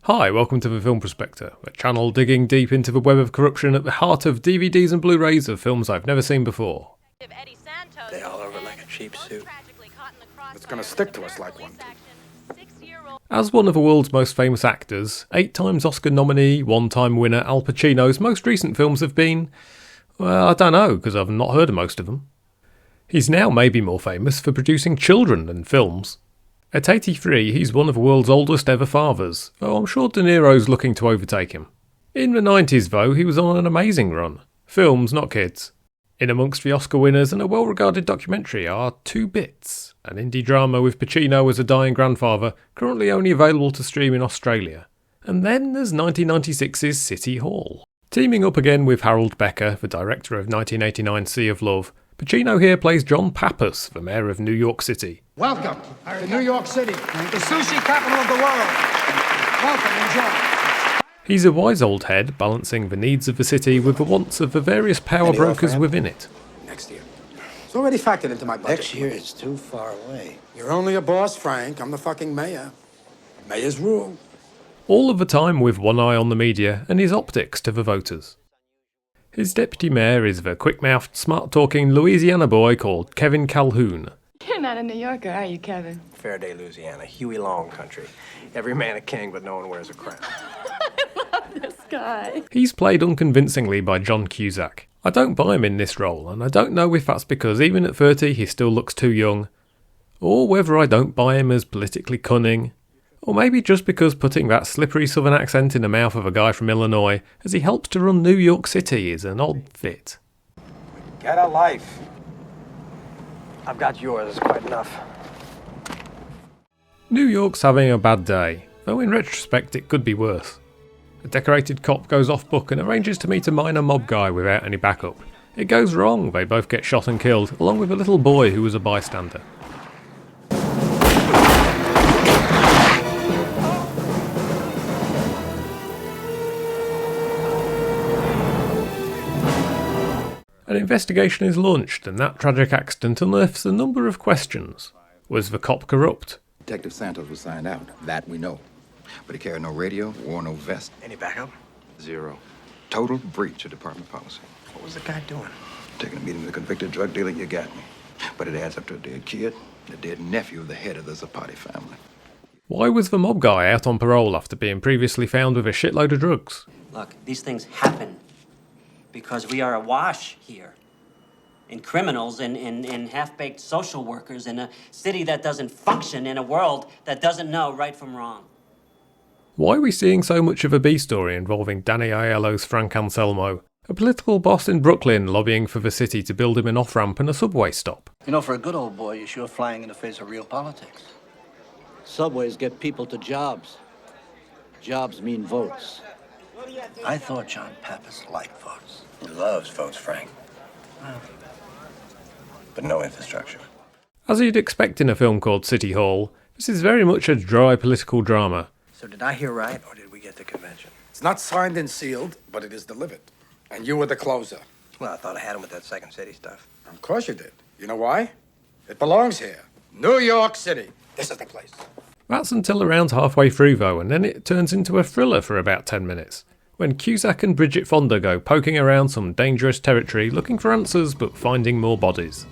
Hi, welcome to the Film Prospector, a channel digging deep into the web of corruption at the heart of DVDs and Blu-rays of films I've never seen before. They all over like a cheap suit. It's gonna stick to us like one. As one of the world's most famous actors, 8 times Oscar nominee, 1-time winner Al Pacino's most recent films have been, well, I don't know, because I've not heard of most of them. He's now maybe more famous for producing children than films. At 83, he's one of the world's oldest ever fathers, though I'm sure De Niro's looking to overtake him. In the 90s, though, he was on an amazing run. Films, not kids. In amongst the Oscar winners and a well-regarded documentary are Two Bits, an indie drama with Pacino as a dying grandfather, currently only available to stream in Australia. And then there's 1996's City Hall. Teaming up again with Harold Becker, the director of 1989's Sea of Love, Pacino here plays John Pappas, the mayor of New York City. Welcome to New York City, the sushi capital of the world. Welcome, enjoy. He's a wise old head, balancing the needs of the city with the wants of the various power brokers within it. Next year. It's already factored into my budget. Next year is too far away. You're only a boss, Frank. I'm the fucking mayor. Mayor's rule. All of the time with one eye on the media and his optics to the voters. His deputy mayor is the quick-mouthed, smart-talking Louisiana boy called Kevin Calhoun. You're not a New Yorker, are you, Kevin? Fair day, Louisiana. Huey Long country. Every man a king, but no one wears a crown. I love this guy. He's played unconvincingly by John Cusack. I don't buy him in this role, and I don't know if that's because even at 30 he still looks too young, or whether I don't buy him as politically cunning, or maybe just because putting that slippery southern accent in the mouth of a guy from Illinois as he helps to run New York City is an odd fit. Get a life. I've got yours, it's quite enough. New York's having a bad day, though in retrospect it could be worse. A decorated cop goes off book and arranges to meet a minor mob guy without any backup. It goes wrong, they both get shot and killed, along with a little boy who was a bystander. An investigation is launched, and that tragic accident unearths a number of questions. Was the cop corrupt? Detective Santos was signed out. That we know. But he carried no radio, wore no vest. Any backup? Zero. Total breach of department policy. What was the guy doing? Taking a meeting with a convicted drug dealer, you got me. But it adds up to a dead kid, the dead nephew of the head of the Zapati family. Why was the mob guy out on parole after being previously found with a shitload of drugs? Look, these things happen because we are awash here in criminals and half-baked social workers in a city that doesn't function, in a world that doesn't know right from wrong. Why are we seeing so much of a B-story involving Danny Aiello's Frank Anselmo, a political boss in Brooklyn lobbying for the city to build him an off-ramp and a subway stop? You know, for a good old boy, you're sure flying in the face of real politics. Subways get people to jobs. Jobs mean votes. I thought John Pappas liked votes. He loves votes, Frank. But no infrastructure. As you'd expect in a film called City Hall, this is very much a dry political drama. So did I hear right, or did we get the convention? It's not signed and sealed, but it is delivered. And you were the closer. Well, I thought I had him with that Second City stuff. Of course you did. You know why? It belongs here. New York City. This is the place. That's until around halfway through though, and then it turns into a thriller for about 10 minutes, when Cusack and Bridget Fonda go poking around some dangerous territory looking for answers but finding more bodies.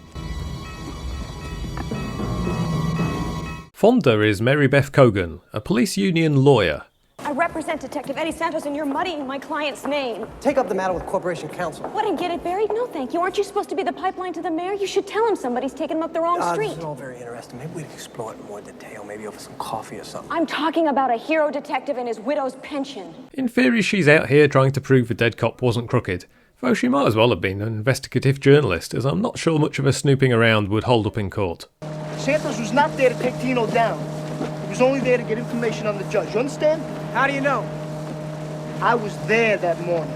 Fonda is Mary Beth Cogan, a police union lawyer. I represent Detective Eddie Santos and you're muddying my client's name. Take up the matter with Corporation Counsel. What, and get it buried? No, thank you. Aren't you supposed to be the pipeline to the mayor? You should tell him somebody's taking him up the wrong street. This is all very interesting. Maybe we'd explore it in more detail, maybe over some coffee or something. I'm talking about a hero detective and his widow's pension. In theory, she's out here trying to prove the dead cop wasn't crooked, though she might as well have been an investigative journalist, as I'm not sure much of her snooping around would hold up in court. Santos was not there to take Tino down. He was only there to get information on the judge. You understand? How do you know? I was there that morning.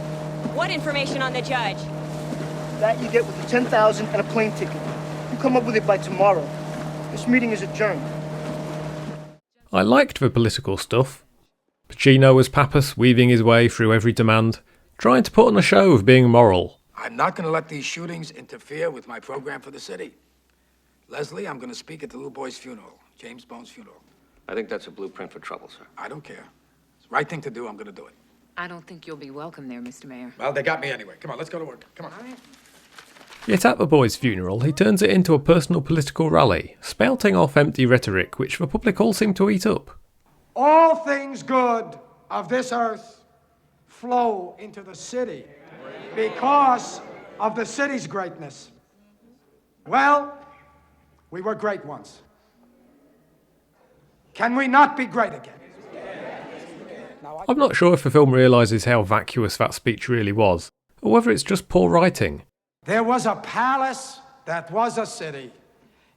What information on the judge? That you get with the 10,000 and a plane ticket. You come up with it by tomorrow. This meeting is adjourned. I liked the political stuff. Pacino as Pappas weaving his way through every demand, trying to put on a show of being moral. I'm not going to let these shootings interfere with my program for the city. Leslie, I'm going to speak at the little boy's funeral, James Bone's funeral. I think that's a blueprint for trouble, sir. I don't care. Right thing to do, I'm gonna do it. I don't think you'll be welcome there, Mr. Mayor. Well, they got me anyway. Come on, let's go to work. Come on. Yet at the boy's funeral, he turns it into a personal political rally, spouting off empty rhetoric which the public all seem to eat up. All things good of this earth flow into the city because of the city's greatness. Well, we were great once. Can we not be great again? I'm not sure if the film realises how vacuous that speech really was, or whether it's just poor writing. There was a palace that was a city.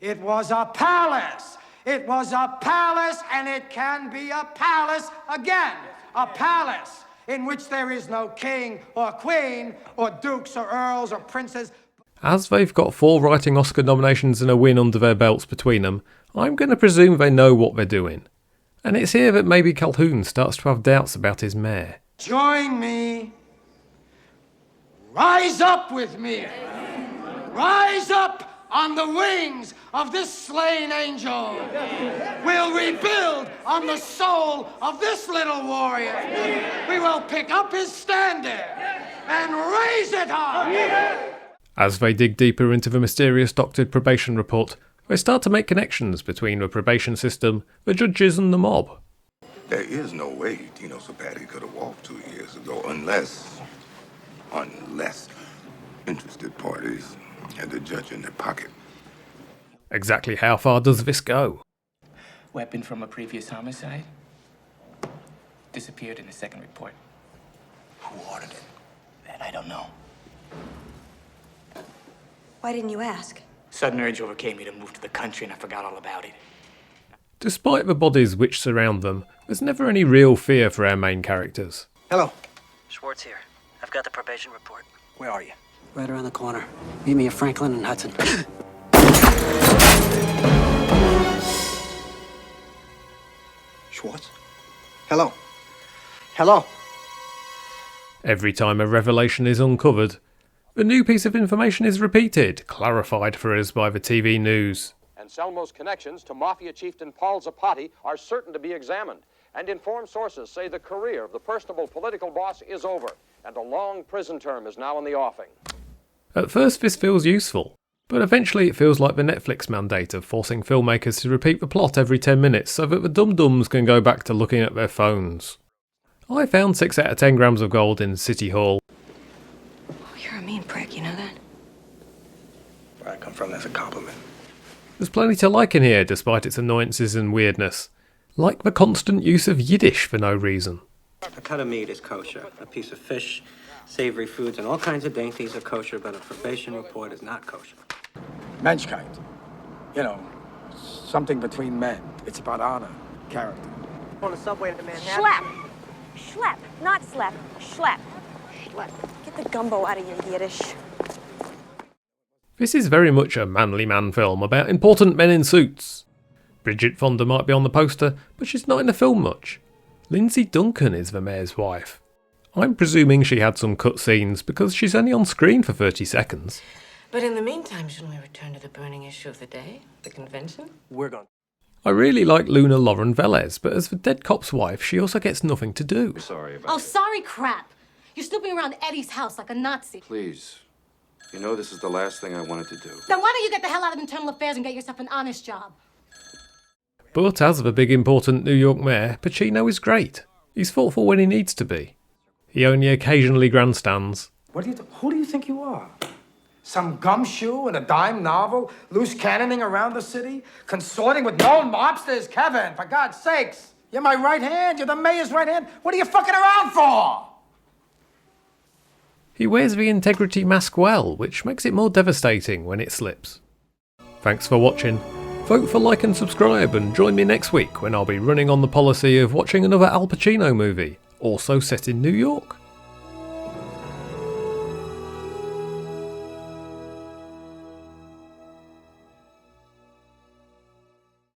It was a palace. It was a palace, and it can be a palace again. A palace in which there is no king or queen or dukes or earls or princes. As they've got 4 writing Oscar nominations and a win under their belts between them, I'm going to presume they know what they're doing. And it's here that maybe Calhoun starts to have doubts about his mayor. Join me. Rise up with me. Rise up on the wings of this slain angel. We'll rebuild on the soul of this little warrior. We will pick up his standard and raise it high. As they dig deeper into the mysterious doctored probation report, they start to make connections between the probation system, the judges and the mob. There is no way Dino Zapati could have walked 2 years ago unless interested parties had the judge in their pocket. Exactly how far does this go? Weapon from a previous homicide. Disappeared in the second report. Who ordered it? That I don't know. Why didn't you ask? Sudden urge overcame me to move to the country and I forgot all about it. Despite the bodies which surround them, there's never any real fear for our main characters. Hello. Schwartz here. I've got the probation report. Where are you? Right around the corner. Meet me at Franklin and Hudson. Schwartz? Hello. Hello. Every time a revelation is uncovered, the new piece of information is repeated, clarified for us by the TV news. Anselmo's connections to Mafia chieftain Paul Zapati are certain to be examined, and informed sources say the career of the personable political boss is over, and a long prison term is now in the offing. At first this feels useful, but eventually it feels like the Netflix mandate of forcing filmmakers to repeat the plot every 10 minutes so that the dum-dums can go back to looking at their phones. I found 6 out of 10 grams of gold in City Hall. Oh, you're a mean prick, you know that? Where I come from, that's a compliment. There's plenty to like in here despite its annoyances and weirdness. Like the constant use of Yiddish for no reason. A cut of meat is kosher. A piece of fish, savory foods, and all kinds of dainties are kosher, but a probation report is not kosher. Menschkeit. You know, something between men. It's about honor, character. On the subway to Manhattan. Schlep. Schlep, not slap. Schlep. Schlep. Get the gumbo out of your Yiddish. This is very much a manly man film about important men in suits. Bridget Fonda might be on the poster, but she's not in the film much. Lindsay Duncan is the mayor's wife. I'm presuming she had some cut scenes because she's only on screen for 30 seconds. But in the meantime, shouldn't we return to the burning issue of the day? The convention? We're gone. I really like Luna Lauren Velez, but as the dead cop's wife, she also gets nothing to do. Sorry about Oh, sorry crap. You're snooping around Eddie's house like a Nazi. Please. You know this is the last thing I wanted to do. Then why don't you get the hell out of internal affairs and get yourself an honest job? But as the big important New York mayor, Pacino is great. He's thoughtful when he needs to be. He only occasionally grandstands. Who do you think you are? Some gumshoe in a dime novel, loose cannoning around the city, consorting with known mobsters? Kevin, for God's sakes, you're my right hand, you're the mayor's right hand. What are you fucking around for? He wears the integrity mask well, which makes it more devastating when it slips. Thanks for watching. Vote for like and subscribe, and join me next week when I'll be running on the policy of watching another Al Pacino movie, also set in New York.